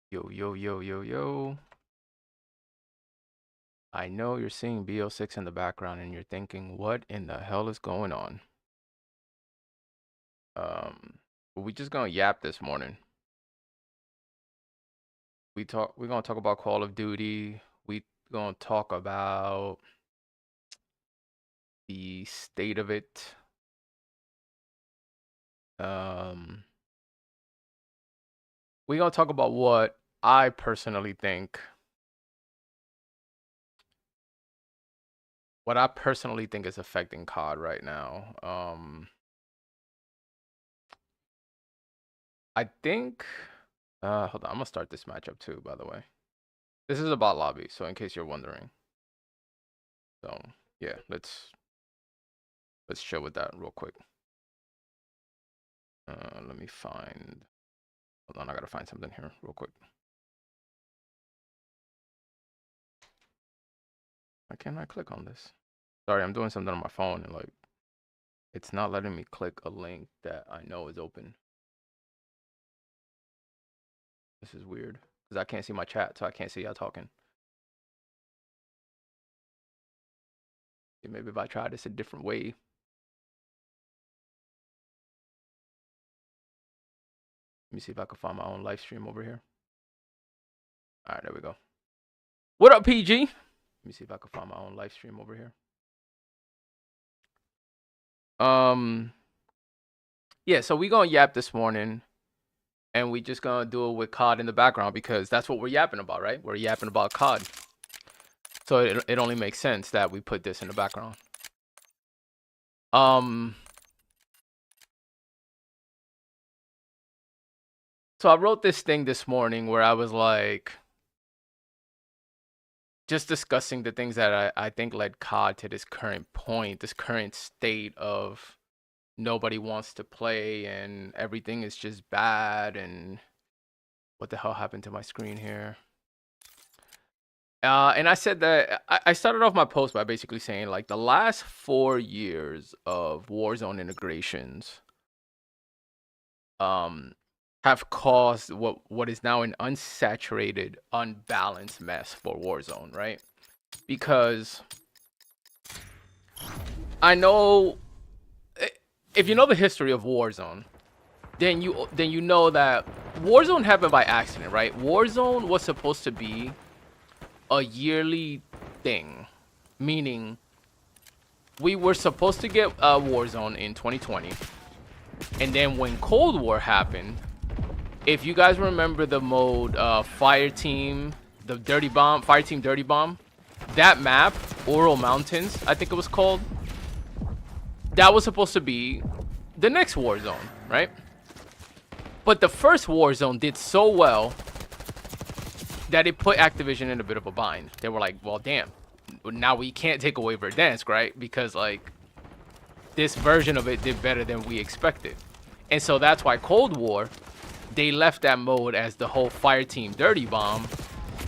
Yo, yo, yo, yo, yo. I know you're seeing BO6 in the background and you're thinking, what in the hell is going on? We just gonna yap this morning. We're gonna talk about Call of Duty. We gonna talk about the state of it. We're gonna talk about what I personally think. What I personally think is affecting COD right now. I think hold on, I'm gonna start this matchup too, by the way. This is a bot lobby, so in case you're wondering. So yeah, let's chill with that real quick. Let me find. Hold on, I gotta find something here real quick. Why can't I click on this? Sorry, I'm doing something on my phone and like it's not letting me click a link that I know is open. This is weird because I can't see my chat, so I can't see y'all talking. Maybe if I try this a different way. Let me see if I can find my own live stream over here. All right, there we go. What up, PG? Let me see if I can find my own live stream over here. Yeah, so we gonna yap this morning, and we just gonna do it with COD in the background because that's what we're yapping about, right? We're yapping about COD. So it only makes sense that we put this in the background. So I wrote this thing this morning where I was like, just discussing the things that I think led COD to this current point, this current state of nobody wants to play and everything is just bad. And what the hell happened to my screen here? And I said that I started off my post by basically saying like the last 4 years of Warzone integrations have caused what is now an unsaturated, unbalanced mess for Warzone, right? Because I know if you know the history of Warzone, then you know that Warzone happened by accident, right? Warzone was supposed to be a yearly thing, meaning we were supposed to get Warzone in 2020, and then when Cold War happened, if you guys remember the mode Fire Team Dirty Bomb, that map, Oral Mountains, I think it was called, that was supposed to be the next Warzone, right? But the first Warzone did so well that it put Activision in a bit of a bind. They were like, well, damn, now we can't take away Verdansk, right? Because like this version of it did better than we expected. And so that's why Cold War, they left that mode as the whole Fire Team Dirty Bomb,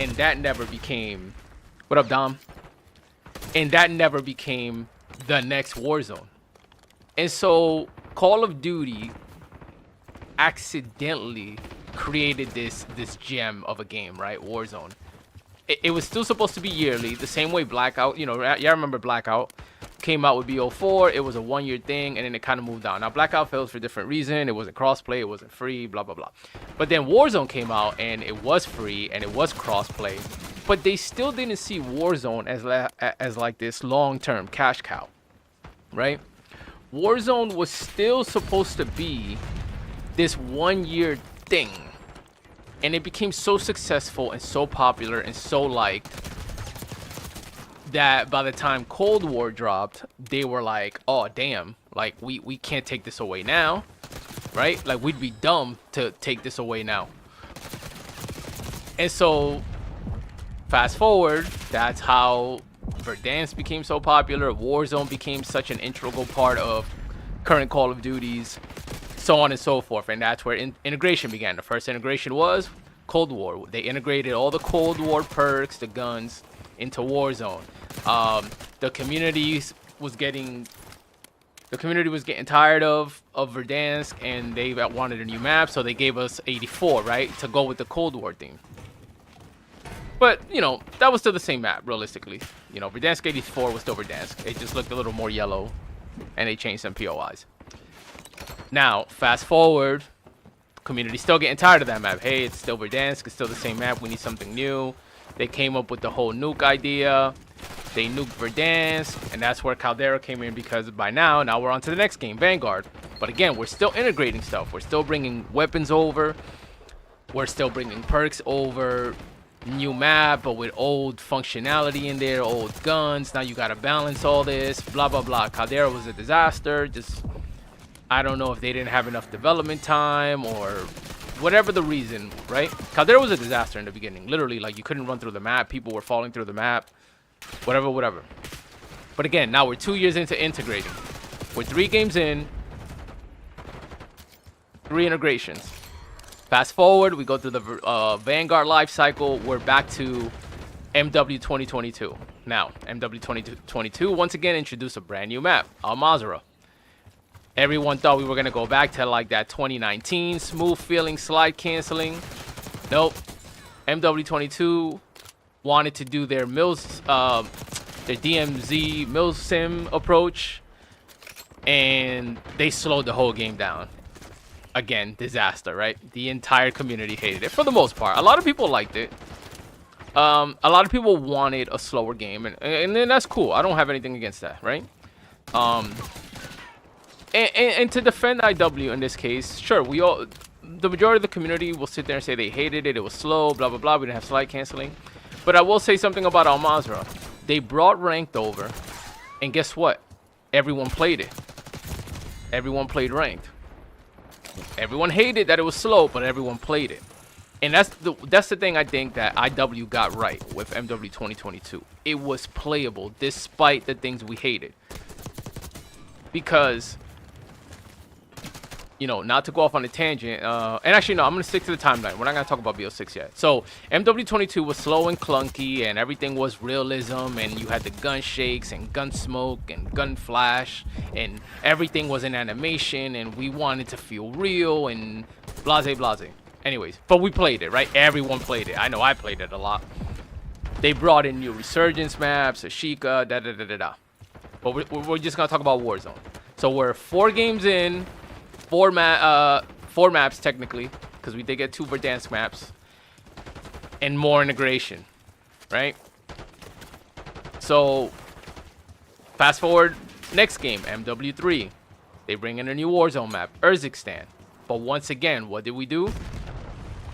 and that never became, what up, Dom? And that never became the next Warzone. And so Call of Duty accidentally created this gem of a game, right? Warzone. It was still supposed to be yearly, the same way Blackout, you know, y'all remember Blackout came out with BO4. It was a 1 year thing, and then it kind of moved on. Now Blackout failed for a different reason. It wasn't crossplay, it wasn't free, blah blah blah. But then Warzone came out, and it was free and it was crossplay, but they still didn't see Warzone as like this long-term cash cow, right? Warzone was still supposed to be this 1 year thing, and it became so successful and so popular and so liked that by the time Cold War dropped, they were like, oh damn, like we can't take this away now, right? Like we'd be dumb to take this away now. And so fast forward, that's how Verdansk became so popular, Warzone became such an integral part of current Call of Duties, so on and so forth. And that's where integration began. The first integration was Cold War. They integrated all the Cold War perks, the guns, into Warzone. The community was getting The community was getting tired of Verdansk, and they wanted a new map, so they gave us 84, right, to go with the Cold War theme. But, you know, that was still the same map, realistically. You know, Verdansk 84 was still Verdansk. It just looked a little more yellow, and they changed some POIs. Now, fast forward, the community's still getting tired of that map. Hey, it's still Verdansk, it's still the same map, we need something new. They came up with the whole nuke idea. They nuked Verdansk, and that's where Caldera came in, because by now we're on to the next game, Vanguard. But again, we're still integrating stuff. We're still bringing weapons over. We're still bringing perks over. New map, but with old functionality in there, old guns. Now you gotta balance all this, blah, blah, blah. Caldera was a disaster. Just, I don't know if they didn't have enough development time or whatever the reason, right? Caldera was a disaster in the beginning. Literally, like, you couldn't run through the map. People were falling through the map. Whatever. But again, now we're 2 years into integrating. We're 3 games in, 3 integrations. Fast forward, we go through the Vanguard life cycle. We're back to MW 2022. Now, MW 2022 once again introduced a brand new map, Al Mazrah. Everyone thought we were gonna go back to like that 2019 smooth feeling slide canceling. Nope. MW 22 wanted to do their their DMZ milsim approach, and they slowed the whole game down. Again, disaster, right? The entire community hated it for the most part. A lot of people liked it. A lot of people wanted a slower game, and then that's cool. I don't have anything against that, right? And to defend IW in this case, sure, the majority of the community will sit there and say they hated it. It was slow, blah blah blah. We didn't have slide canceling. But I will say something about Al Mazrah. They brought ranked over, and guess what? Everyone played it. Everyone played ranked. Everyone hated that it was slow, but everyone played it. And that's the thing I think that IW got right with MW 2022. It was playable despite the things we hated. Because, you know, not to go off on a tangent, and actually no, I'm going to stick to the timeline. We're not going to talk about BO6 yet. So MW22 was slow and clunky, and everything was realism, and you had the gun shakes and gun smoke and gun flash, and everything was in animation, and we wanted to feel real and blase. Anyways, but we played it, right? Everyone played it. I know I played it a lot. They brought in new Resurgence maps, Ashika, da-da-da-da-da. But we're just going to talk about Warzone. So we're 4 games in. 4 maps technically, because we did get 2 Verdansk maps, and more integration, right? So fast forward, next game, MW3, they bring in a new Warzone map, Urzikstan. But once again, what did we do?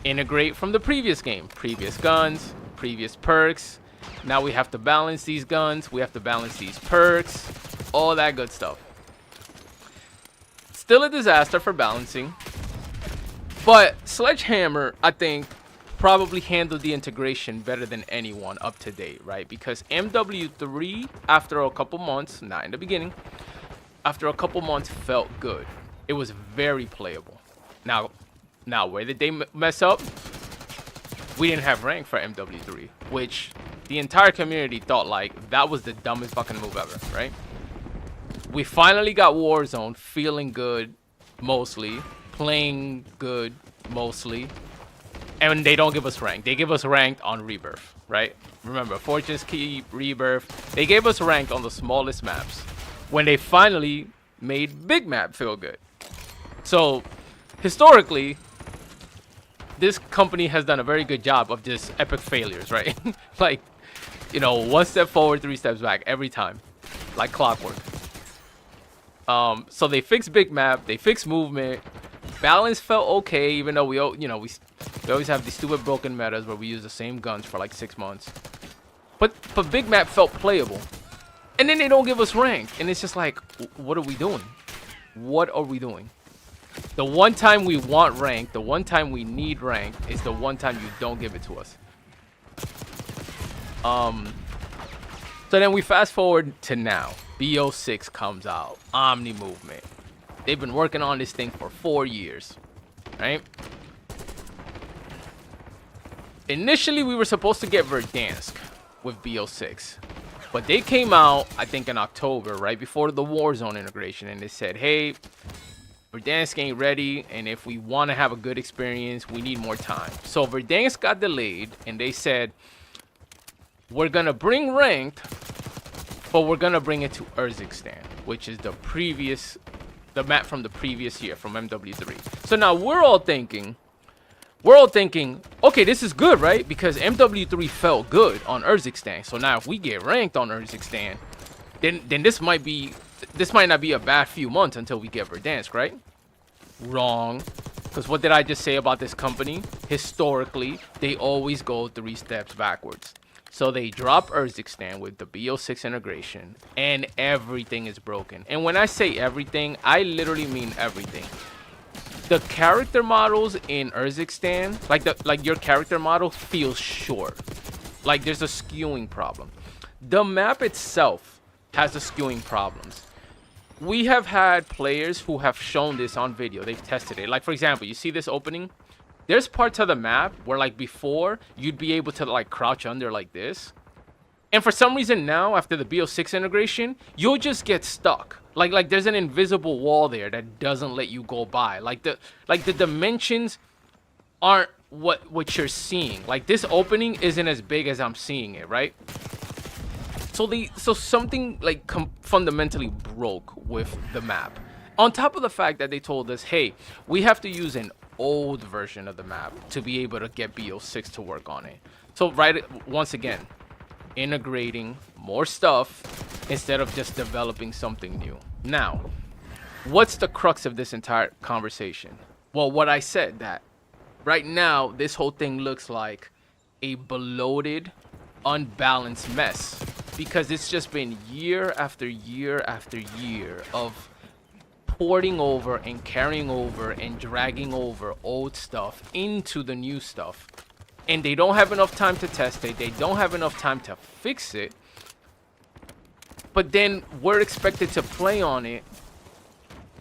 Integrate from the previous game, previous guns, previous perks. Now we have to balance these guns, we have to balance these perks, all that good stuff. Still a disaster for balancing, but Sledgehammer, I think, probably handled the integration better than anyone up to date, right? Because MW3, after a couple months, not in the beginning, after a couple months, felt good. It was very playable. Now where did they mess up? We didn't have rank for MW3, which the entire community thought like that was the dumbest fucking move ever, right? We finally got Warzone feeling good, mostly. Playing good, mostly. And they don't give us rank. They give us ranked on Rebirth, right? Remember, Fortune's Key, Rebirth. They gave us ranked on the smallest maps. When they finally made Big Map feel good. So, historically, this company has done a very good job of just epic failures, right? Like, you know, 1 step forward, 3 steps back every time. Like clockwork. So they fixed Big Map, they fixed movement, balance felt okay, even though we always have these stupid broken metas where we use the same guns for like 6 months. But Big Map felt playable, and then they don't give us rank, and it's just like, what are we doing? What are we doing? The one time we want rank, the one time we need rank, is the one time you don't give it to us. So then we fast forward to now. BO6 comes out. Omni movement. They've been working on this thing for 4 years, right? Initially, we were supposed to get Verdansk with BO6. But they came out, I think in October, right before the Warzone integration, and they said, hey, Verdansk ain't ready, and if we want to have a good experience, we need more time. So Verdansk got delayed, and they said, we're going to bring ranked, but we're going to bring it to Urzikstan, which is the map from the previous year, from MW3. So now we're all thinking, okay, this is good, right? Because MW3 felt good on Urzikstan. So now if we get ranked on Urzikstan, then this might not be a bad few months until we get Verdansk, right? Wrong. Because what did I just say about this company? Historically, they always go 3 steps backwards. So they drop Urzikstan with the BO6 integration, and everything is broken. And when I say everything, I literally mean everything. The character models in Urzikstan, like your character model feels short. Like there's a skewing problem. The map itself has the skewing problems. We have had players who have shown this on video. They've tested it. Like, for example, you see this opening? There's parts of the map where, like, before, you'd be able to, like, crouch under like this. And for some reason now, after the BO6 integration, you'll just get stuck. Like there's an invisible wall there that doesn't let you go by. Like the dimensions aren't what you're seeing. Like this opening isn't as big as I'm seeing it, right? So something like fundamentally broke with the map. On top of the fact that they told us, hey, we have to use an old version of the map to be able to get BO6 to work on it. So once again, integrating more stuff instead of just developing something new. Now, what's the crux of this entire conversation? Well, what I said, that right now this whole thing looks like a bloated, unbalanced mess, because it's just been year after year after year of porting over and carrying over and dragging over old stuff into the new stuff. And they don't have enough time to test it. They don't have enough time to fix it. But then we're expected to play on it,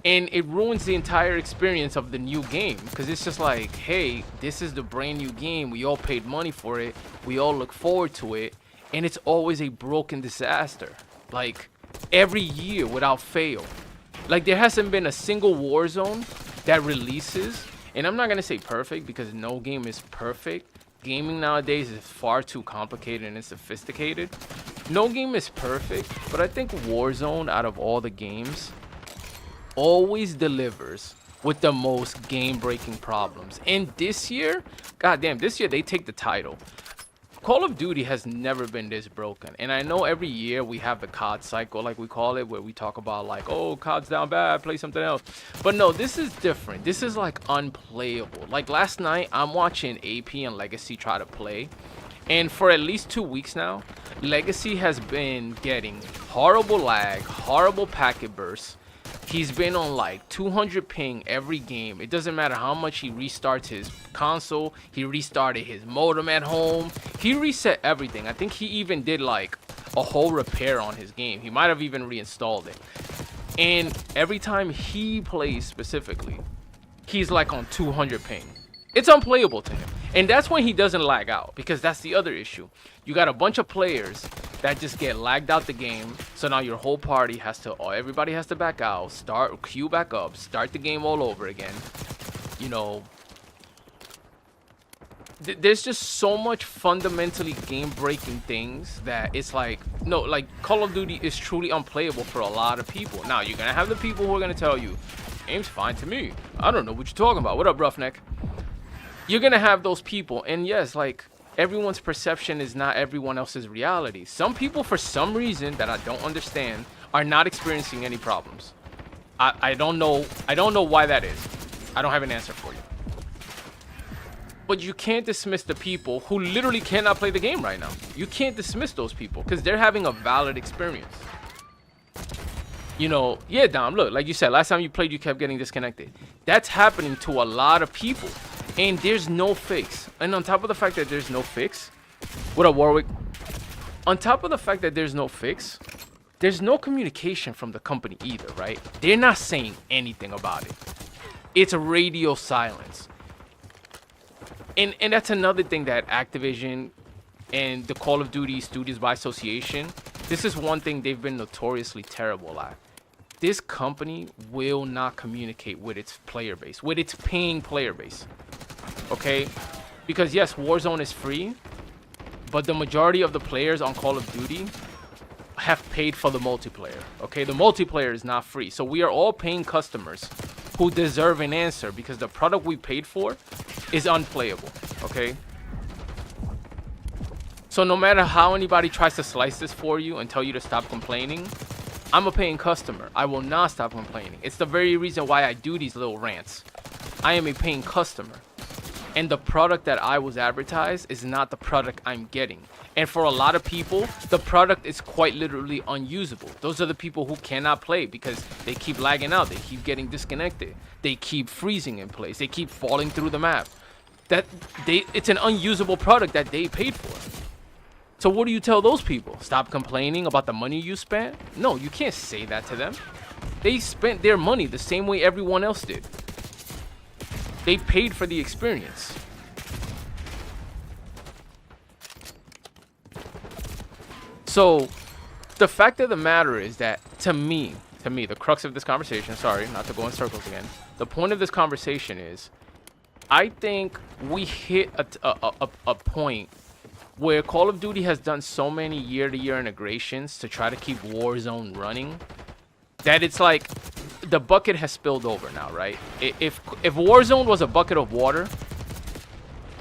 and it ruins the entire experience of the new game. Because it's just like, hey, this is the brand new game. We all paid money for it. We all look forward to it. And it's always a broken disaster. Like, every year without fail. Like, there hasn't been a single Warzone that releases. And I'm not going to say perfect, because no game is perfect. Gaming nowadays is far too complicated and sophisticated. No game is perfect, but I think Warzone, out of all the games, always delivers with the most game-breaking problems. And this year, goddamn, this year they take the title. Call of Duty has never been this broken. And I know every year we have the COD cycle, like we call it, where we talk about like, oh, COD's down bad, play something else. But no, this is different. This is like unplayable. Like last night, I'm watching AP and Legacy try to play. And for at least 2 weeks now, Legacy has been getting horrible lag, horrible packet bursts. He's been on like 200 ping every game. It doesn't matter how much he restarts his console. He restarted his modem at home. He reset everything. I think he even did like a whole repair on his game. He might have even reinstalled it. And every time he plays specifically, he's like on 200 ping. It's unplayable to him. And that's when he doesn't lag out, because that's the other issue. You got a bunch of players that just get lagged out the game. So now your whole party has to, everybody has to back out, queue back up, start the game all over again. You know, there's just so much fundamentally game-breaking things that it's like, no, like Call of Duty is truly unplayable for a lot of people. Now, you're going to have the people who are going to tell you, game's fine to me. I don't know what you're talking about. What up, Roughneck? You're going to have those people. And yes, like, everyone's perception is not everyone else's reality. Some people, for some reason that I don't understand, are not experiencing any problems. I don't know why that is. I don't have an answer for you. But you can't dismiss the people who literally cannot play the game right now. You can't dismiss those people because they're having a valid experience. You know, yeah, Dom, look, like you said, last time you played, you kept getting disconnected. That's happening to a lot of people. And there's no fix. And on top of the fact that there's no fix, what up, Warwick? On top of the fact that there's no fix, there's no communication from the company either, right? They're not saying anything about it. It's radio silence. And that's another thing that Activision and the Call of Duty Studios by Association, this is one thing they've been notoriously terrible at. This company will not communicate with its player base, with its paying player base. Okay? Because yes, Warzone is free, but the majority of the players on Call of Duty have paid for the multiplayer. Okay? The multiplayer is not free. So we are all paying customers who deserve an answer because the product we paid for is unplayable. Okay? So no matter how anybody tries to slice this for you and tell you to stop complaining, I'm a paying customer. I will not stop complaining. It's the very reason why I do these little rants. I am a paying customer. And the product that I was advertised is not the product I'm getting. And for a lot of people, the product is quite literally unusable. Those are the people who cannot play because they keep lagging out. They keep getting disconnected. They keep freezing in place. They keep falling through the map. It's an unusable product that they paid for. So what do you tell those people? Stop complaining about the money you spent? No, you can't say that to them. They spent their money the same way everyone else did. They paid for the experience. So the fact of the matter is that to me, the crux of this conversation, sorry, not to go in circles again. The point of this conversation is, I think we hit a point where Call of Duty has done so many year-to-year integrations to try to keep Warzone running that it's like the bucket has spilled over now, right? If Warzone was a bucket of water,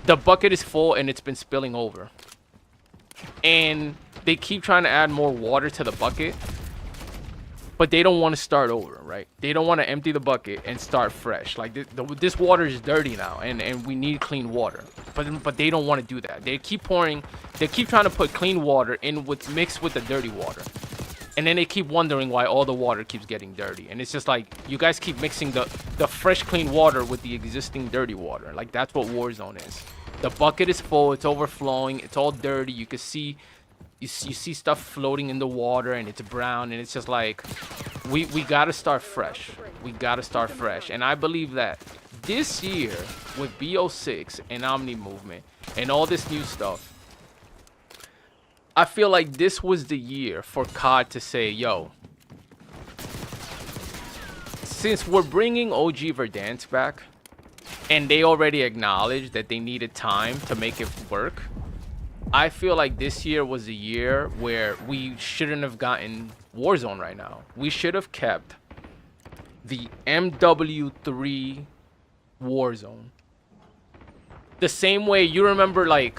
the bucket is full and it's been spilling over. And they keep trying to add more water to the bucket, but they don't want to start over, right? They don't want to empty the bucket and start fresh. Like this water is dirty now, and we need clean water. But they don't want to do that. They keep pouring. They keep trying to put clean water in mixed with the dirty water, and then they keep wondering why all the water keeps getting dirty. And it's just like you guys keep mixing the fresh clean water with the existing dirty water. Like that's what Warzone is. The bucket is full. It's overflowing. It's all dirty. You can see. You see stuff floating in the water and it's brown, and it's just like we gotta start fresh. We gotta start fresh. And I believe that this year with BO6 and Omni Movement and all this new stuff, I feel like this was the year for COD to say, yo, since we're bringing OG Verdansk back and they already acknowledged that they needed time to make it work, I feel like this year was a year where we shouldn't have gotten Warzone right now. We should have kept the MW3 Warzone. The same way you remember when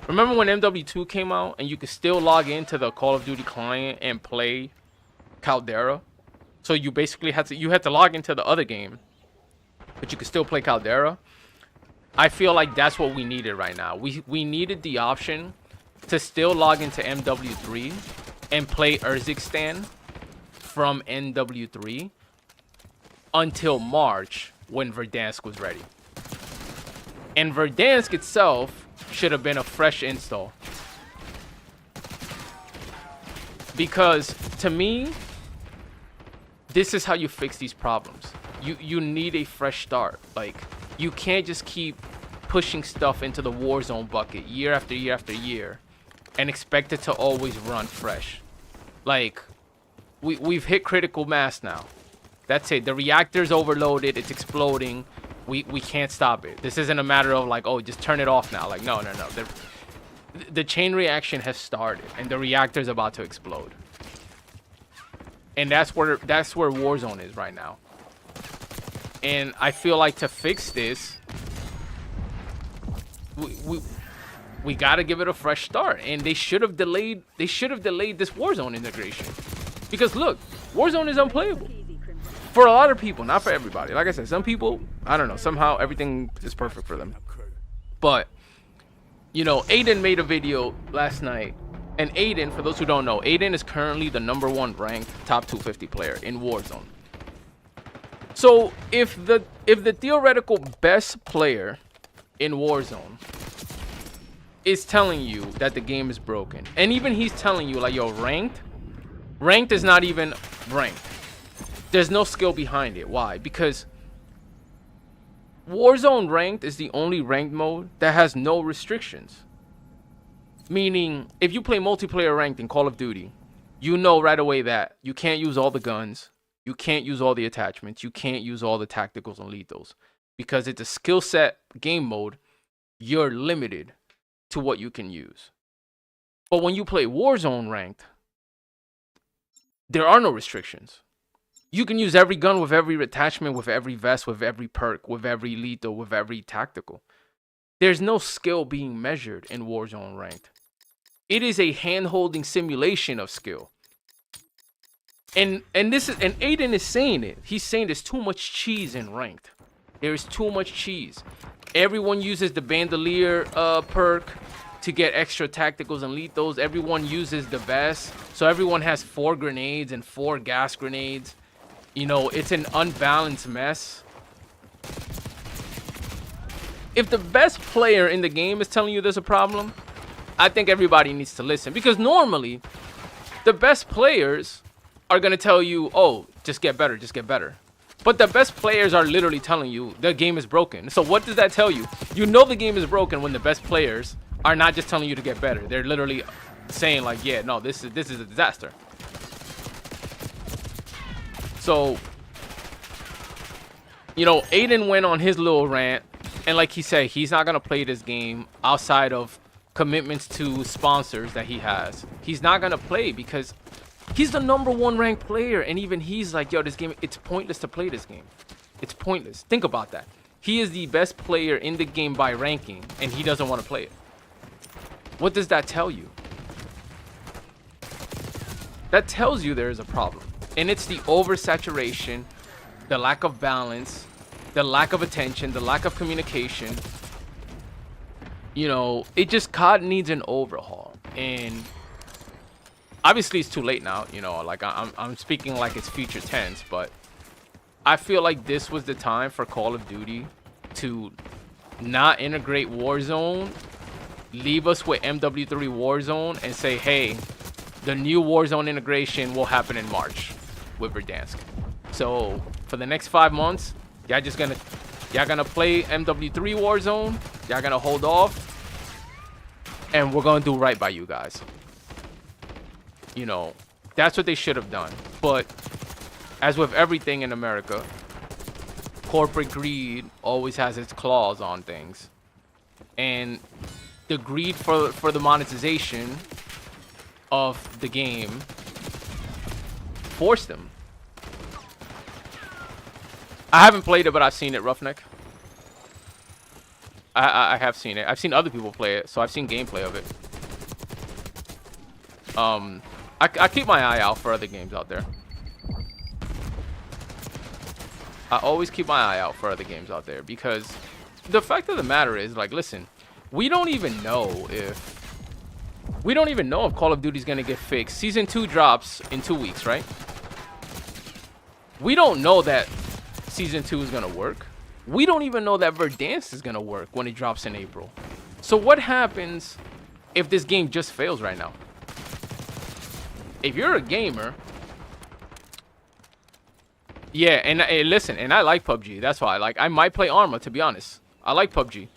MW2 came out and you could still log into the Call of Duty client and play Caldera? So you basically had to log into the other game, but you could still play Caldera. I feel like that's what we needed right now. We needed the option to still log into MW3 and play Urzikstan from NW3 until March when Verdansk was ready. And Verdansk itself should have been a fresh install. Because to me, this is how you fix these problems. You need a fresh start. Like, you can't just keep pushing stuff into the Warzone bucket year after year after year and expect it to always run fresh. Like, we've hit critical mass now. That's it. The reactor's overloaded. It's exploding. We can't stop it. This isn't a matter of like, oh, just turn it off now. Like, no. The chain reaction has started and the reactor's about to explode. And that's where Warzone is right now. And I feel like to fix this, we got to give it a fresh start. And they should have delayed this Warzone integration. Because look, Warzone is unplayable. For a lot of people, not for everybody. Like I said, some people, I don't know, somehow everything is perfect for them. But, you know, Aiden made a video last night. And Aiden, for those who don't know, Aiden is currently the #1 ranked top 250 player in Warzone. So if the theoretical best player in Warzone is telling you that the game is broken, and even he's telling you like, yo, ranked is not even ranked. There's no skill behind it. Why? Because Warzone ranked is the only ranked mode that has no restrictions. Meaning, if you play multiplayer ranked in Call of Duty, you know right away that you can't use all the guns, you can't use all the attachments, you can't use all the tacticals and lethals because it's a skill set game mode. You're limited to what you can use. But when you play Warzone ranked, there are no restrictions. You can use every gun with every attachment, with every vest, with every perk, with every lethal, with every tactical. There's no skill being measured in Warzone ranked. It is a hand-holding simulation of skill. And Aiden is saying it. He's saying there's too much cheese in ranked. There is too much cheese. Everyone uses the bandolier perk to get extra tacticals and lethals. Everyone uses the vest. So everyone has 4 grenades and 4 gas grenades. You know, it's an unbalanced mess. If the best player in the game is telling you there's a problem, I think everybody needs to listen. Because normally, the best players are going to tell you, oh, just get better, just get better. But the best players are literally telling you the game is broken. So what does that tell you? You know the game is broken when the best players are not just telling you to get better. They're literally saying like, yeah, no, this is a disaster. So, you know, Aiden went on his little rant. And like he said, he's not going to play this game outside of commitments to sponsors that he has. He's not going to play because he's the #1 ranked player. And even he's like, yo, this game, it's pointless to play this game. It's pointless. Think about that. He is the best player in the game by ranking, and he doesn't want to play it. What does that tell you? That tells you there is a problem. And it's the oversaturation, the lack of balance, the lack of attention, the lack of communication. You know, it just COD needs an overhaul. And obviously it's too late now, you know, like I'm speaking like it's future tense, but I feel like this was the time for Call of Duty to not integrate Warzone, leave us with MW3 Warzone, and say, hey, the new Warzone integration will happen in March with Verdansk. So for the next 5 months, y'all gonna play MW3 Warzone, y'all gonna hold off, and we're gonna do right by you guys. You know, that's what they should have done. But as with everything in America, corporate greed always has its claws on things. And the greed for the monetization of the game forced them. I haven't played it, but I've seen it, Roughneck. I have seen it. I've seen other people play it, so I've seen gameplay of it. I keep my eye out for other games out there. I always keep my eye out for other games out there because the fact of the matter is, like, listen, we don't even know if Call of Duty is gonna get fixed. Season 2 drops in 2 weeks, right? We don't know that Season 2 is gonna work. We don't even know that Verdansk is gonna work when it drops in April. So what happens if this game just fails right now? If you're a gamer, yeah, and listen, and I like PUBG. That's why I might play Arma, to be honest. I like PUBG.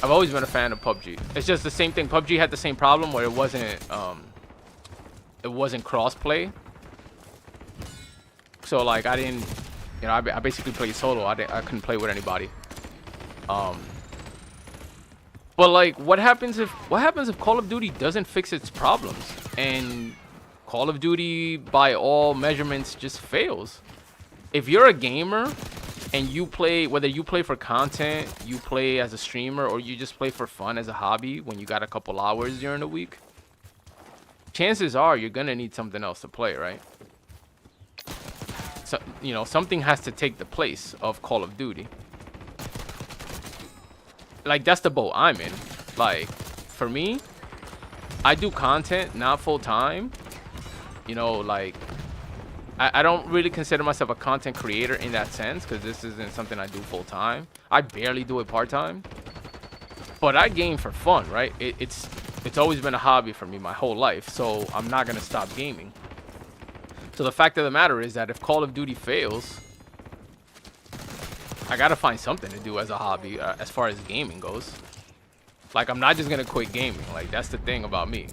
I've always been a fan of PUBG. It's just the same thing. PUBG had the same problem where it wasn't cross-play. So like I didn't, you know, I basically played solo. I couldn't play with anybody. But like, what happens if Call of Duty doesn't fix its problems and Call of Duty by all measurements just fails? If you're a gamer and you play, whether you play for content, you play as a streamer, or you just play for fun as a hobby when you got a couple hours during the week, chances are you're gonna need something else to play, right? So, you know, something has to take the place of Call of Duty. Like, that's the boat I'm in. Like, for me, I do content, not full-time. You know, like, I don't really consider myself a content creator in that sense, because this isn't something I do full-time. I barely do it part-time. But I game for fun, right? It's always been a hobby for me my whole life, so I'm not going to stop gaming. So the fact of the matter is that if Call of Duty fails, I gotta find something to do as a hobby as far as gaming goes. Like, I'm not just gonna quit gaming. Like, that's the thing about me.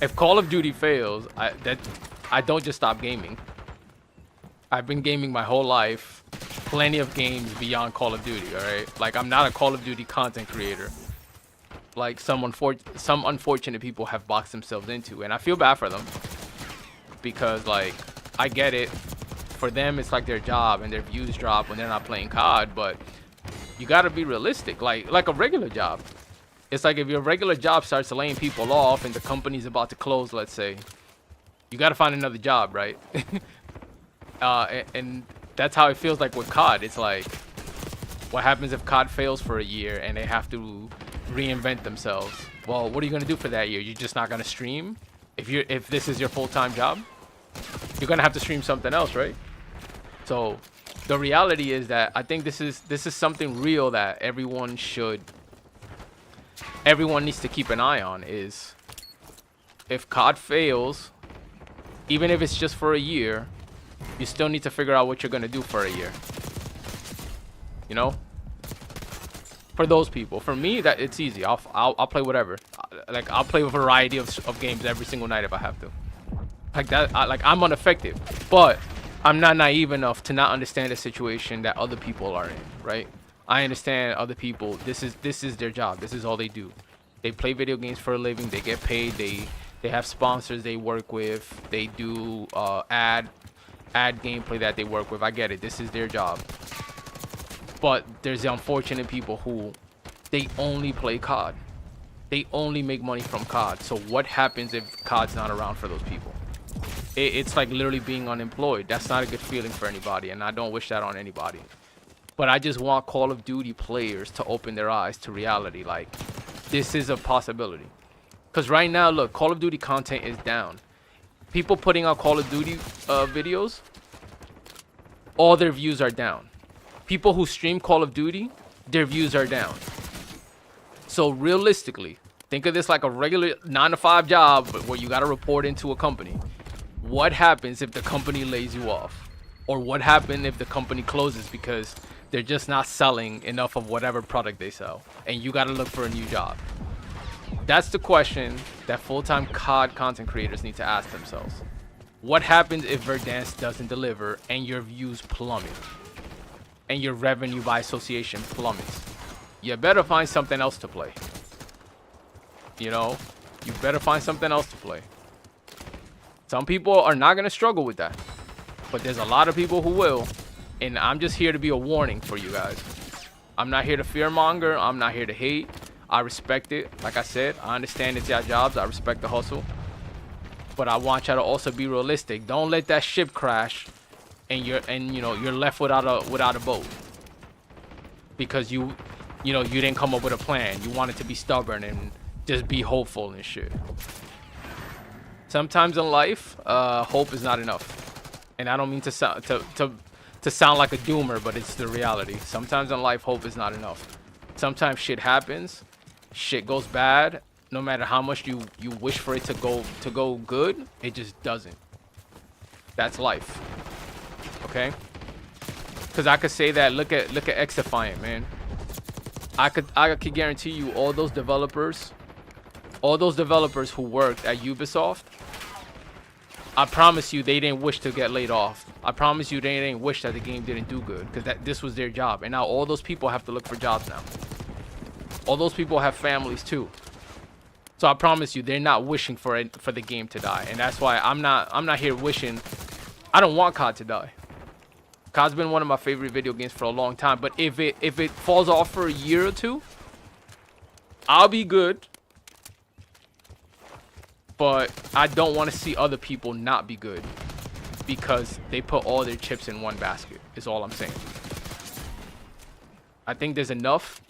If Call of Duty fails, I don't just stop gaming. I've been gaming my whole life. Plenty of games beyond Call of Duty, alright? Like, I'm not a Call of Duty content creator. Like, some unfortunate people have boxed themselves into. And I feel bad for them. Because, like, I get it. For them, it's like their job and their views drop when they're not playing COD. But you gotta be realistic. Like a regular job. It's like if your regular job starts laying people off and the company's about to close, let's say. You gotta find another job, right? And that's how it feels like with COD. It's like, what happens if COD fails for a year and they have to reinvent themselves? Well, what are you gonna do for that year? You're just not gonna stream? If this is your full-time job, you're gonna have to stream something else, right? So the reality is that I think this is something real that everyone needs to keep an eye on. Is if COD fails, even if it's just for a year, you still need to figure out what you're gonna do for a year. You know, for those people. For me, that it's easy. I'll play whatever. Like, I'll play a variety of games every single night if I have to. Like that. I'm unaffected, but I'm not naive enough to not understand the situation that other people are in. Right? I understand other people. This is their job. This is all they do. They play video games for a living. They get paid. They have sponsors they work with. They do ad gameplay that they work with. I get it. This is their job. But there's the unfortunate people who they only play COD. They only make money from COD. So what happens if COD's not around for those people? It's like literally being unemployed. That's not a good feeling for anybody, and I don't wish that on anybody. But I just want Call of Duty players to open their eyes to reality. Like, this is a possibility. Because right now, look, Call of Duty content is down. People putting out Call of Duty videos, all their views are down. People who stream Call of Duty, their views are down. So realistically, think of this like a regular 9-to-5 job where you got to report into a company. What happens if the company lays you off? Or what happens if the company closes because they're just not selling enough of whatever product they sell, and you got to look for a new job? That's the question that full-time COD content creators need to ask themselves. What happens if Verdansk doesn't deliver and your views plummet? And your revenue by association plummets? You better find something else to play. You know? You better find something else to play. Some people are not going to struggle with that. But there's a lot of people who will. And I'm just here to be a warning for you guys. I'm not here to fearmonger. I'm not here to hate. I respect it. Like I said, I understand it's your jobs. I respect the hustle. But I want y'all to also be realistic. Don't let that ship crash and you're left without a boat. Because you didn't come up with a plan. You wanted to be stubborn and just be hopeful and shit. Sometimes in life, hope is not enough. And I don't mean to sound like a doomer, but it's the reality. Sometimes in life, hope is not enough. Sometimes shit happens. Shit goes bad. No matter how much you wish for it to go good, it just doesn't. That's life. Okay? Because I could say that. Look at X-Defiant, man. I could guarantee you all those developers who worked at Ubisoft, I promise you they didn't wish to get laid off. I promise you they didn't wish that the game didn't do good, because this was their job. And now all those people have to look for jobs now. All those people have families too. So I promise you they're not wishing for the game to die. And that's why I'm not here wishing. I don't want COD to die. COD's been one of my favorite video games for a long time. But if it falls off for a year or two, I'll be good. But I don't want to see other people not be good because they put all their chips in one basket, is all I'm saying. I think there's enough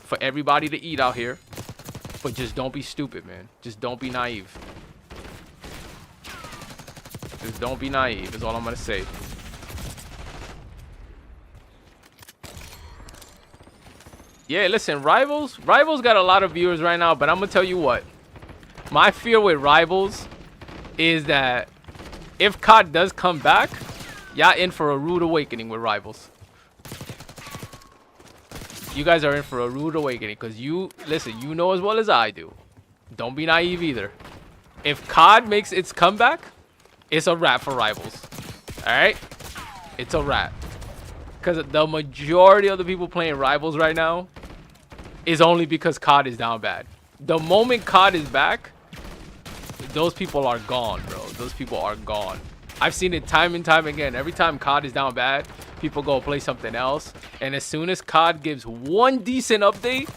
for everybody to eat out here. But just don't be stupid, man. Just don't be naive. Just don't be naive is all I'm going to say. Yeah, listen, Rivals got a lot of viewers right now, but I'm going to tell you what. My fear with Rivals is that if COD does come back, y'all in for a rude awakening with Rivals. You guys are in for a rude awakening because you know as well as I do. Don't be naive either. If COD makes its comeback, it's a wrap for Rivals. All right, it's a wrap. Because the majority of the people playing Rivals right now is only because COD is down bad. The moment COD is back, those people are gone, bro. Those people are gone. I've seen it time and time again. Every time COD is down bad, people go play something else. And as soon as COD gives one decent update,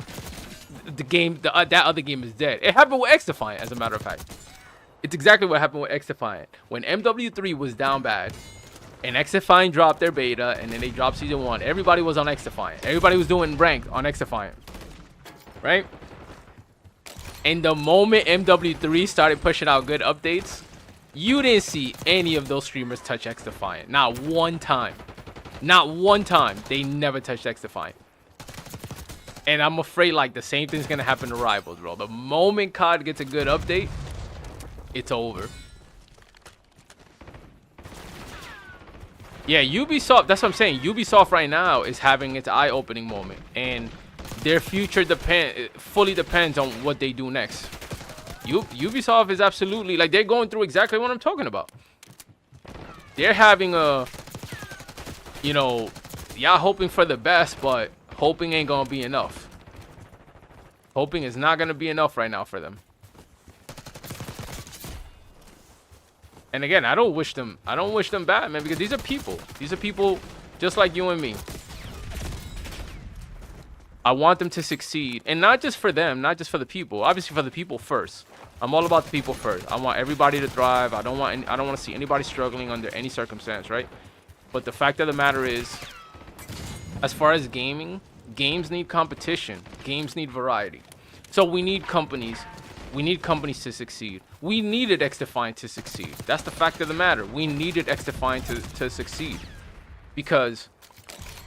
that other game is dead. It happened with X-Defiant, as a matter of fact. It's exactly what happened with X-Defiant. When MW3 was down bad, and X-Defiant dropped their beta, and then they dropped Season 1, everybody was on X-Defiant. Everybody was doing ranked on X-Defiant. Right? And the moment MW3 started pushing out good updates, you didn't see any of those streamers touch X-Defiant. Not one time. Not one time. They never touched X-Defiant. And I'm afraid like the same thing's gonna happen to Rivals, bro. The moment COD gets a good update, it's over. Yeah, Ubisoft, that's what I'm saying. Ubisoft right now is having its eye-opening moment. And their future fully depends on what they do next. Ubisoft is absolutely, like, they're going through exactly what I'm talking about. They're having a, you know, y'all hoping for the best, but hoping ain't gonna be enough. Hoping is not gonna be enough right now for them. And again, I don't wish them bad, man, because these are people. These are people just like you and me. I want them to succeed, and not just for them, not just for the people. Obviously for the people first. I'm all about the people first. I want everybody to thrive. I don't want to see anybody struggling under any circumstance, right? But the fact of the matter is, as far as gaming, games need competition. Games need variety. So we need companies. We need companies to succeed. We needed X-Defiant to succeed. That's the fact of the matter. We needed X-Defiant to succeed. Because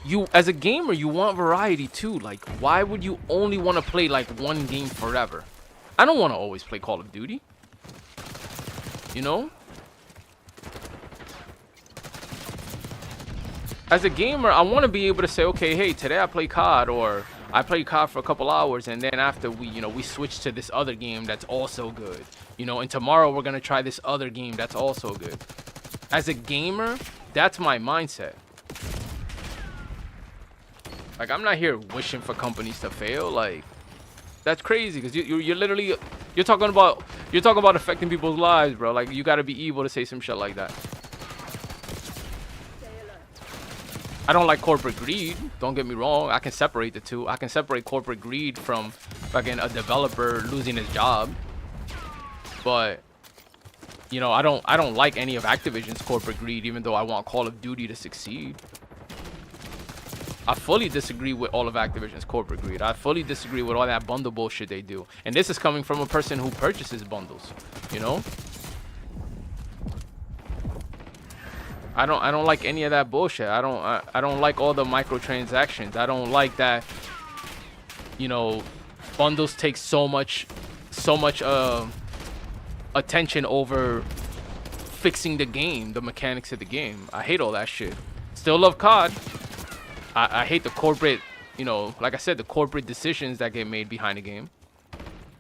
you, as a gamer, you want variety too. Like, why would you only want to play like one game forever? I don't want to always play Call of Duty. You know? As a gamer, I want to be able to say, okay, hey, today I play COD, or I play COD for a couple hours, and then after we switch to this other game that's also good. You know, and tomorrow we're going to try this other game that's also good. As a gamer, that's my mindset. Like, I'm not here wishing for companies to fail. Like, that's crazy, because you're literally you're talking about affecting people's lives, bro. Like, you got to be able to say some shit like that. I don't like corporate greed. Don't get me wrong. I can separate the two. I can separate corporate greed from fucking a developer losing his job. But, you know, I don't like any of Activision's corporate greed, even though I want Call of Duty to succeed. I fully disagree with all of Activision's corporate greed. I fully disagree with all that bundle bullshit they do. And this is coming from a person who purchases bundles, you know? I don't like any of that bullshit. I don't like all the microtransactions. I don't like that, you know, bundles take so much attention over fixing the game, the mechanics of the game. I hate all that shit. Still love COD. I hate the corporate, you know, like I said, the corporate decisions that get made behind the game.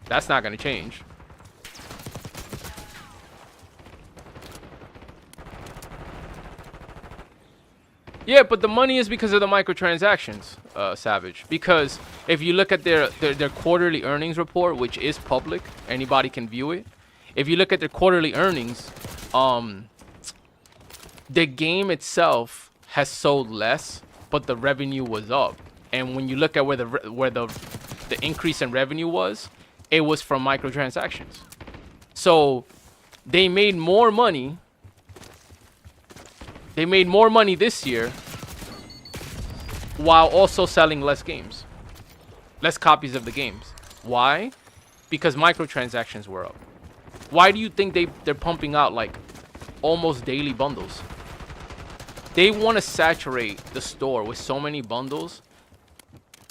That's not gonna change. Yeah, but the money is because of the microtransactions, Savage. Because if you look at their quarterly earnings report, which is public, anybody can view it. If you look at their quarterly earnings, the game itself has sold less, but the revenue was up. And when you look at where the increase in revenue was, it was from microtransactions. So they made more money. They made more money this year while also selling less games. Less copies of the games. Why? Because microtransactions were up. Why do you think they're pumping out like almost daily bundles? They want to saturate the store with so many bundles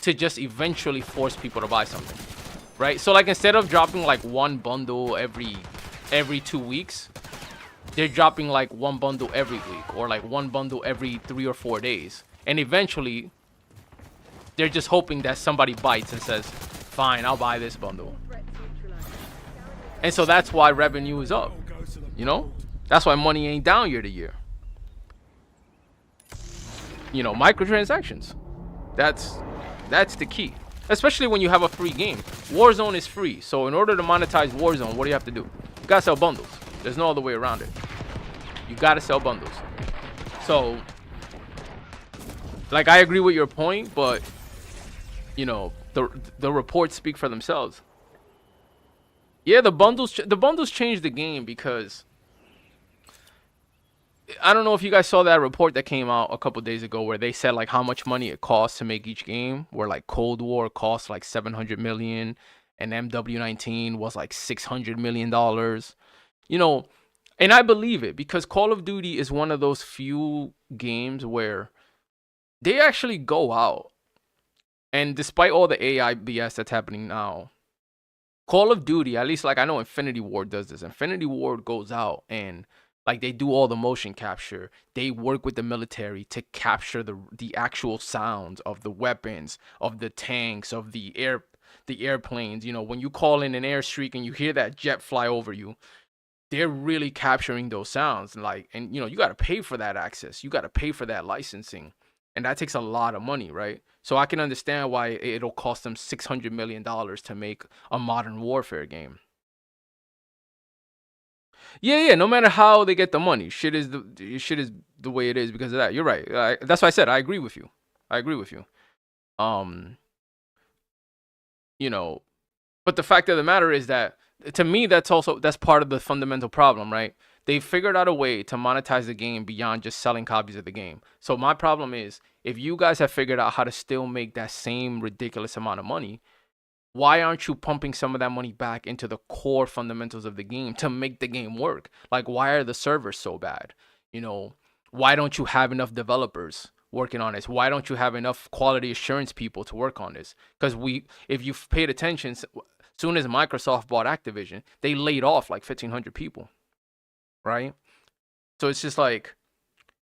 to just eventually force people to buy something. Right? So like instead of dropping like one bundle every 2 weeks, they're dropping like one bundle every week, or like one bundle every 3 or 4 days. And eventually, they're just hoping that somebody bites and says, fine, I'll buy this bundle. And so that's why revenue is up. You know, that's why money ain't down year to year. You know, microtransactions. That's the key. Especially when you have a free game. Warzone is free. So in order to monetize Warzone, what do you have to do? You gotta sell bundles. There's no other way around it. You gotta sell bundles. So, like, I agree with your point, but you know, the reports speak for themselves. Yeah, the bundles changed the game because I don't know if you guys saw that report that came out a couple days ago where they said like how much money it costs to make each game. Where like Cold War cost like 700 million, and MW19 was like 600 million dollars. You know, and I believe it because Call of Duty is one of those few games where they actually go out, and despite all the AI BS that's happening now, Call of Duty, at least like I know Infinity Ward does this. Infinity Ward goes out and like they do all the motion capture. They work with the military to capture the actual sounds of the weapons, of the tanks, of the airplanes. You know, when you call in an airstreak and you hear that jet fly over you, they're really capturing those sounds. And you know, you got to pay for that access. You got to pay for that licensing. And that takes a lot of money, right? So I can understand why it'll cost them $600 million to make a modern warfare game. Yeah, no matter how they get the money, shit is the way it is because of that. You're right. That's why I said I agree with you. I agree with you. Um, you know, but the fact of the matter is that to me that's part of the fundamental problem, right? They figured out a way to monetize the game beyond just selling copies of the game. So my problem is if you guys have figured out how to still make that same ridiculous amount of money, why aren't you pumping some of that money back into the core fundamentals of the game to make the game work? Like, why are the servers so bad? You know, why don't you have enough developers working on this? Why don't you have enough quality assurance people to work on this? Because if you've paid attention, soon as Microsoft bought Activision, they laid off like 1,500 people, right? So it's just like,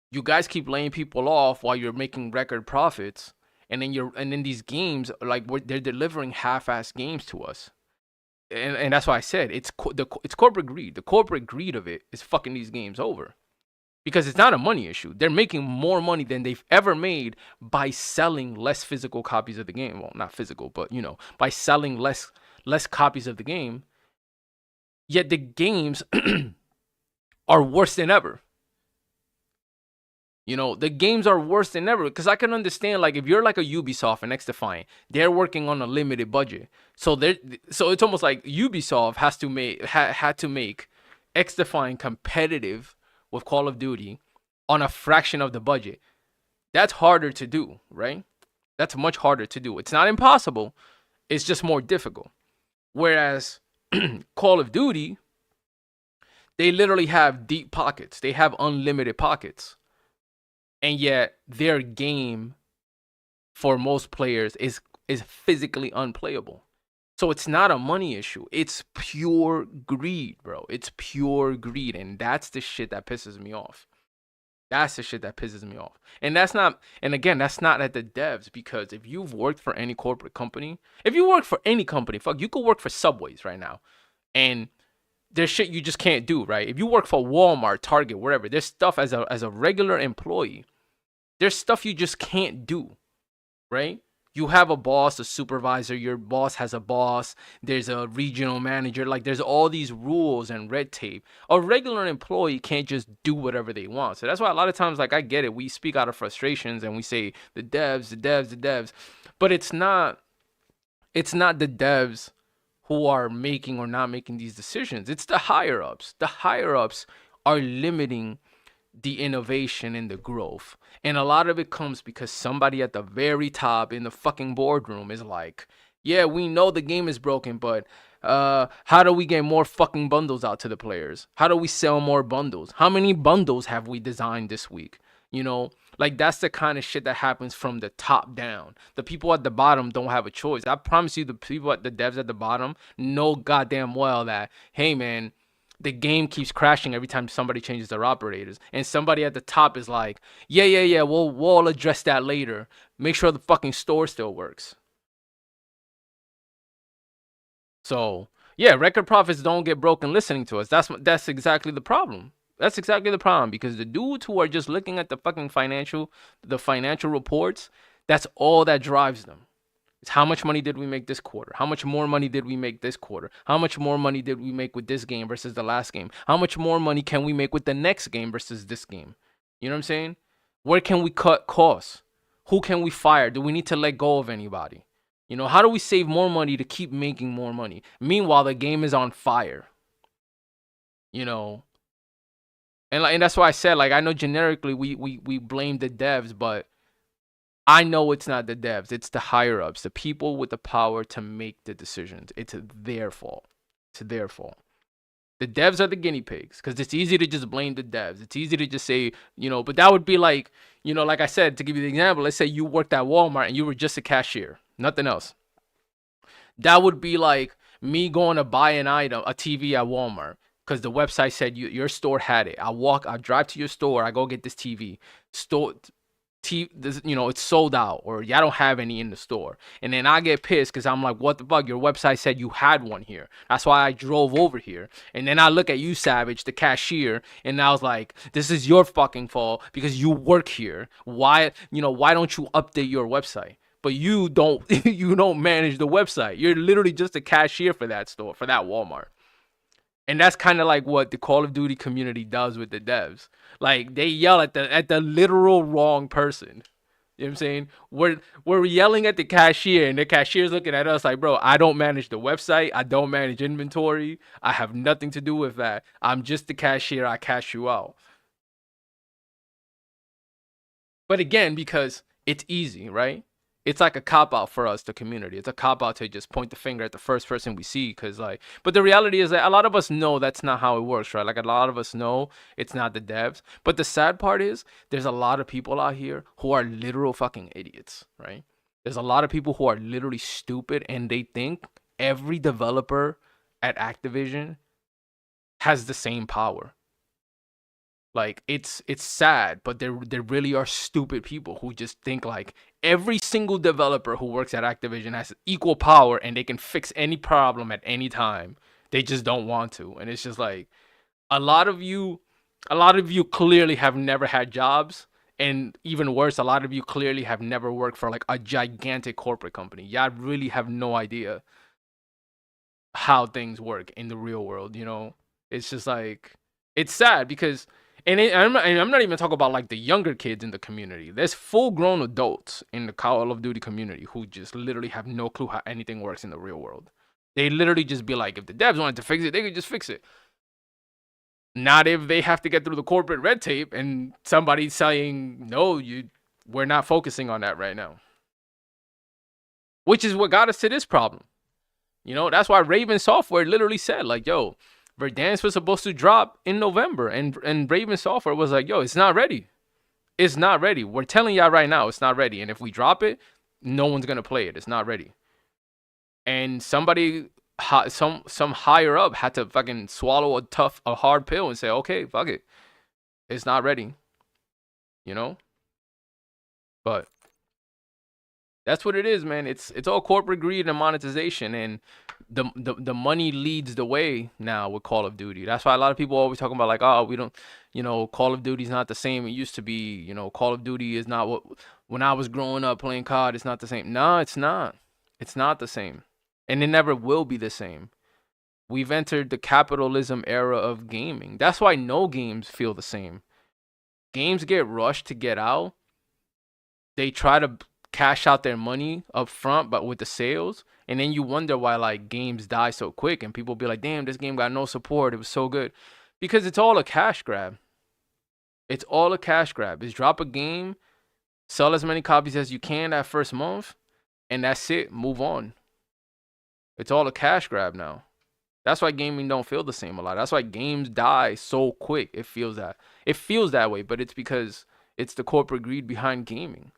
you guys keep laying people off while you're making record profits, and then these games like they're delivering half-ass games to us, and that's why I said it's corporate greed. The corporate greed of it is fucking these games over because it's not a money issue. They're making more money than they've ever made by selling less physical copies of the game. Well, not physical, but you know, by selling less copies of the game. Yet the games are worse than ever. You know, the games are worse than ever because I can understand, like, if you're like a Ubisoft and XDefiant, they're working on a limited budget. So it's almost like Ubisoft has to had to make XDefiant competitive with Call of Duty on a fraction of the budget. That's harder to do, right? That's much harder to do. It's not impossible. It's just more difficult. Whereas Call of Duty, they literally have deep pockets. They have unlimited pockets. And yet their game for most players is physically unplayable. So it's not a money issue. It's pure greed, bro. It's pure greed. And that's the shit that pisses me off. That's the shit that pisses me off. And that's not at the devs, because if you've worked for any corporate company, if you work for any company, fuck, you could work for Subways right now. And there's shit you just can't do, right? If you work for Walmart, Target, wherever, there's stuff as a regular employee, there's stuff you just can't do, right? You have a boss, a supervisor, your boss has a boss, there's a regional manager, like there's all these rules and red tape. A regular employee can't just do whatever they want. So that's why a lot of times, like, I get it, we speak out of frustrations and we say the devs, but it's not the devs who are making or not making these decisions. It's the higher ups. The higher ups are limiting the innovation and the growth. And a lot of it comes because somebody at the very top in the fucking boardroom is like, yeah, we know the game is broken, but how do we get more fucking bundles out to the players? How do we sell more bundles? How many bundles have we designed this week? You know, like, that's the kind of shit that happens from the top down. The people at the bottom don't have a choice. I promise you, the people the devs at the bottom know goddamn well that, hey man, the game keeps crashing every time somebody changes their operators. And somebody at the top is like, yeah, we'll address that later. Make sure the fucking store still works. So, Yeah, record profits don't get broken listening to us. That's exactly the problem. That's exactly the problem because the dudes who are just looking at the fucking the financial reports, that's all that drives them. It's how much money did we make this quarter? How much more money did we make this quarter? How much more money did we make with this game versus the last game? How much more money can we make with the next game versus this game? You know what I'm saying? Where can we cut costs? Who can we fire? Do we need to let go of anybody? You know, how do we save more money to keep making more money? Meanwhile, the game is on fire. You know, and that's why I said, like, I know generically we blame the devs, but I know it's not the devs. It's the higher ups, the people with the power to make the decisions. It's their fault. It's their fault. The devs are the guinea pigs because it's easy to just blame the devs. It's easy to just say, you know, but that would be like, you know, like I said, to give you the example, let's say you worked at Walmart and you were just a cashier, nothing else. That would be like me going to buy an item, a TV at Walmart, because the website said your store had it. I drive to your store, I go get this TV. You know, it's sold out, or y'all don't have any in the store. And then I get pissed because I'm like, what the fuck? Your website said you had one here. That's why I drove over here. And then I look at you, Savage, the cashier, and I was like, this is your fucking fault because you work here. Why don't you update your website? But you don't you don't manage the website. You're literally just a cashier for that store, for that Walmart. And that's kind of like what the Call of Duty community does with the devs. Like, they yell at the literal wrong person. You know what I'm saying? We're yelling at the cashier, and the cashier's looking at us like, bro, I don't manage the website. I don't manage inventory. I have nothing to do with that. I'm just the cashier. I cash you out. But again, because it's easy, right? It's like a cop out for us, the community. It's a cop out to just point the finger at the first person we see, because like, but the reality is that a lot of us know that's not how it works, right? Like, a lot of us know it's not the devs. But the sad part is there's a lot of people out here who are literal fucking idiots, right? There's a lot of people who are literally stupid, and they think every developer at Activision has the same power. Like, it's sad, but there really are stupid people who just think like every single developer who works at Activision has equal power and they can fix any problem at any time. They just don't want to. And it's just like, a lot of you clearly have never had jobs, and even worse, a lot of you clearly have never worked for like a gigantic corporate company. Y'all really have no idea how things work in the real world, you know? It's just like, it's sad because, I'm not even talking about like the younger kids in the community. There's full grown adults in the Call of Duty community who just literally have no clue how anything works in the real world. They literally just be like, if the devs wanted to fix it, they could just fix it. Not if they have to get through the corporate red tape and somebody's saying, no, we're not focusing on that right now. Which is what got us to this problem. You know, that's why Raven Software literally said, like, yo, Verdansk was supposed to drop in November, and Raven Software was like, yo, it's not ready. It's not ready. We're telling y'all right now, it's not ready. And if we drop it, no one's gonna play it. It's not ready. And somebody, some higher up had to fucking swallow a hard pill and say, okay, fuck it. It's not ready. You know? But that's what it is, man. It's all corporate greed and monetization, and the money leads the way now with Call of Duty. That's why a lot of people always talking about like, oh, we don't, you know, Call of Duty's not the same it used to be. You know, Call of Duty is not what, when I was growing up playing COD, it's not the same. No, it's not. It's not the same, and it never will be the same. We've entered the capitalism era of gaming. That's why no games feel the same. Games get rushed to get out. They try to cash out their money up front, but with the sales, and then you wonder why like games die so quick, and people be like, damn, this game got no support, it was so good, because it's all a cash grab. It's all a cash grab. Is drop a game, sell as many copies as you can that first month, and that's it, move on. It's all a cash grab now. That's why gaming don't feel the same a lot. That's why games die so quick. It feels that way, but it's because it's the corporate greed behind gaming.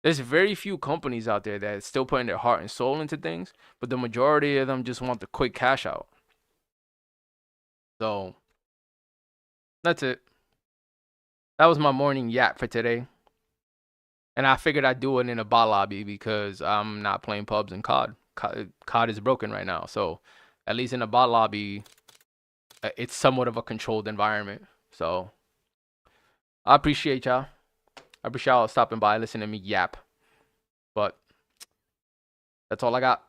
There's very few companies out there that still putting their heart and soul into things, but the majority of them just want the quick cash out. So that's it. That was my morning yap for today. And I figured I'd do it in a bot lobby because I'm not playing pubs and COD. COD is broken right now. So at least in a bot lobby, it's somewhat of a controlled environment. So I appreciate y'all. I appreciate y'all stopping by, listening to me yap. But that's all I got.